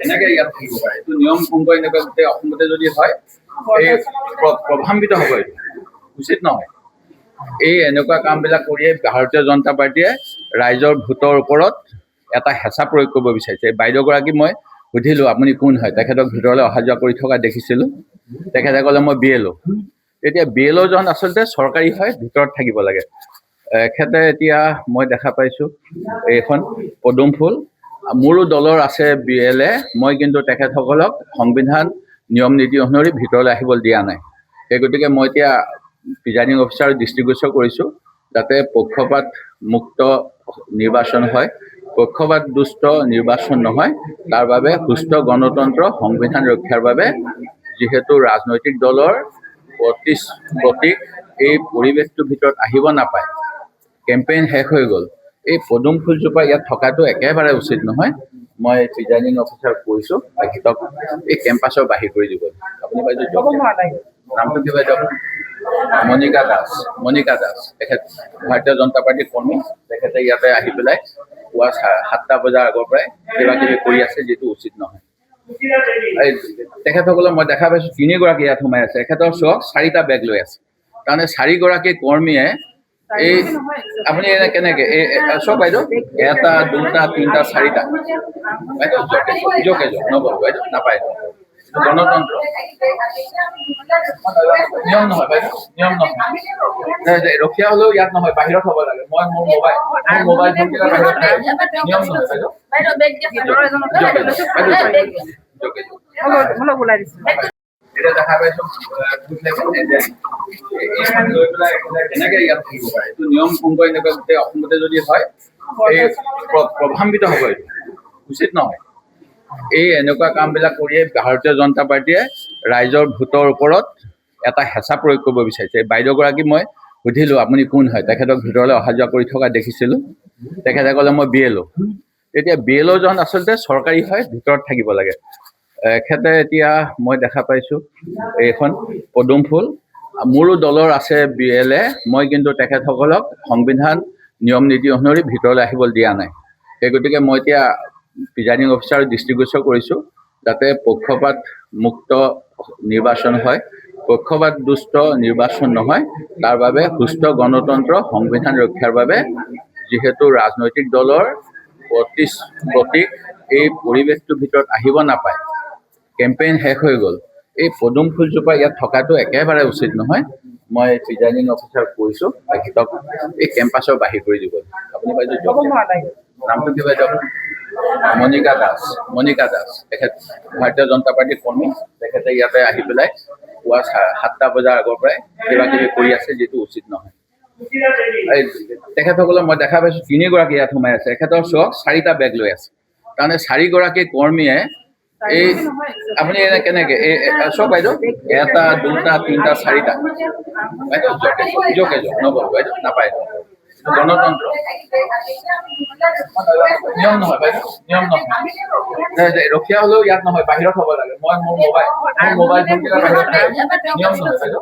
কেনেকে ইয়াত থাকিব পাৰে এইটো নিয়ম ভংগ এনেকুৱা গোটেই অসমতে যদি হয় এই প্ৰভাৱান্বিত হ'ব এইটো উচিত নহয় এই এনেকুৱা কামবিলাক কৰিয়ে ভাৰতীয় জনতা পাৰ্টীয়ে ৰাইজৰ ভোটৰ ওপৰত এটা হেঁচা প্ৰয়োগ কৰিব বিচাৰিছে বাইদেউগৰাকী মই সুধিলোঁ আপুনি কোন হয় তেখেতক ভিতৰলৈ অহা যোৱা কৰি থকা দেখিছিলোঁ তেখেতে ক'লে মই BLO এতিয়া BLO জন আচলতে চৰকাৰী হয় ভিতৰত থাকিব লাগে এখেতে এতিয়া মই দেখা পাইছোঁ এইখন পদুম ফুল মোৰো দলৰ আছে BLA মই কিন্তু তেখেতসকলক সংবিধান নিয়ম নীতি অনুসৰি ভিতৰলৈ আহিবলৈ দিয়া নাই সেই গতিকে মই এতিয়া প্ৰিজাইডিং অফিচাৰ দৃষ্টিগোচৰ কৰিছোঁ যাতে পক্ষপাত মুক্ত নিৰ্বাচন হয় পক্ষপাত দুষ্ট নিৰ্বাচন নহয় তাৰ বাবে সুস্থ গণতন্ত্ৰ সংবিধান ৰক্ষাৰ বাবে যিহেতু ৰাজনৈতিক দলৰ প্ৰতীক এই পৰিৱেশটোৰ ভিতৰত আহিব নাপায় কেম্পেইন শেষ হৈ গ'ল এই পদুম ফুলজোপা ইয়াত থকাটো একেবাৰে উচিত নহয় মই প্ৰিজাইডিং অফিচাৰ কৈছোঁ তেখেতক এই কেম্পাছৰ বাহিৰ কৰি দিব আপুনি বাইদেউ নামটো কি বাইদেউ মণিকা দাস তেখেত ভাৰতীয় জনতা পাৰ্টীৰ কৰ্মী তেখেতে ইয়াতে আহি পেলাই পুৱা 7টা বজাৰ আগৰ পৰাই কিবা কিবি কৰি আছে যিটো উচিত নহয় তেখেতসকলক মই দেখা পাইছোঁ 3গৰাকী ইয়াত সোমাই আছে এখেতৰ চক 4টা বেগ লৈ আছে তাৰমানে 4গৰাকী কৰ্মীয়ে এই আপুনি কেনেকে এই চব বাইদেউ 1টা 2টা 3টা 4টা বাইদেউ জোকে নবল বাইদেউ নাপায় গণতন্ত্ৰ নিয়ম নহয় বাইদেউ নিয়ম নহয় ৰখীয়া হ'লেও ইয়াত নহয় বাহিৰত হ'ব লাগে মই মোৰ মোবাইল ফোন নিয়ম নহয় বাইদেউ এটা দেখা পাইছোঁ কেনেকে ইয়াত থাকিব পাৰে এইটো নিয়ম ভংগ এনেকুৱা গোটেই অসমতে যদি হয় এই প্ৰভাৱান্বিত হ'ব এইটো উচিত নহয় এই এনেকুৱা কামবিলাক কৰিয়ে ভাৰতীয় জনতা পাৰ্টীয়ে ৰাইজৰ ভোটৰ ওপৰত এটা হেঁচা প্ৰয়োগ কৰিব বিচাৰিছে বাইদেউগৰাকী মই সুধিলোঁ আপুনি কোন হয় তেখেতক ভিতৰলৈ অহা যোৱা কৰি থকা দেখিছিলোঁ তেখেতে ক'লে মই BLO এতিয়া BLO জন আচলতে চৰকাৰী হয় ভিতৰত থাকিব লাগে এখেতে এতিয়া মই দেখা পাইছোঁ এইখন পদুম ফুল মোৰো দলৰ আছে BLA মই কিন্তু তেখেতসকলক সংবিধান নিয়ম নীতি অনুসৰি ভিতৰলৈ আহিবলৈ দিয়া নাই সেই গতিকে মই এতিয়া প্ৰিজাইডিং অফিচাৰ দৃষ্টিগোচৰ কৰিছোঁ যাতে পক্ষপাত মুক্ত নিৰ্বাচন হয় পক্ষপাত দুষ্ট নিৰ্বাচন নহয় তাৰ বাবে সুস্থ গণতন্ত্ৰ সংবিধান ৰক্ষাৰ বাবে যিহেতু ৰাজনৈতিক দলৰ প্ৰতীক এই পৰিৱেশটোৰ ভিতৰত আহিব নাপায় কেম্পেইন শেষ হৈ গ'ল এই পদুম ফুলজোপা ইয়াত থকাটো একেবাৰে উচিত নহয় মই প্ৰিজাইডিং অফিচাৰ কৈছোঁ তেখেতক এই কেম্পাছৰ বাহিৰ কৰি দিব আপুনি বাইদেউ নামটো কি বাইদেউ মণিকা দাস তেখেত ভাৰতীয় জনতা পাৰ্টীৰ কৰ্মী তেখেতে ইয়াতে আহি পেলাই পুৱা 7টা বজাৰ আগৰ পৰাই কিবা কিবি কৰি আছে যিটো উচিত নহয় তেখেতসকলক মই দেখা পাইছোঁ 3গৰাকী ইয়াত সোমাই আছে এখেতৰ চক 4টা বেগ লৈ আছে তাৰমানে 4গৰাকী কৰ্মীয়ে এই আপুনি কেনেকে এই চব বাইদেউ 1টা 2টা 3টা 4টা বাইদেউ জোকে নবল বাইদেউ নাপায় গণতন্ত্ৰ নিয়ম নহয় বাইদেউ নিয়ম নহয় ৰখীয়া হ'লেও ইয়াত নহয় বাহিৰত হ'ব লাগে মই মোৰ মোবাইল ফোন নিয়ম নহয় বাইদেউ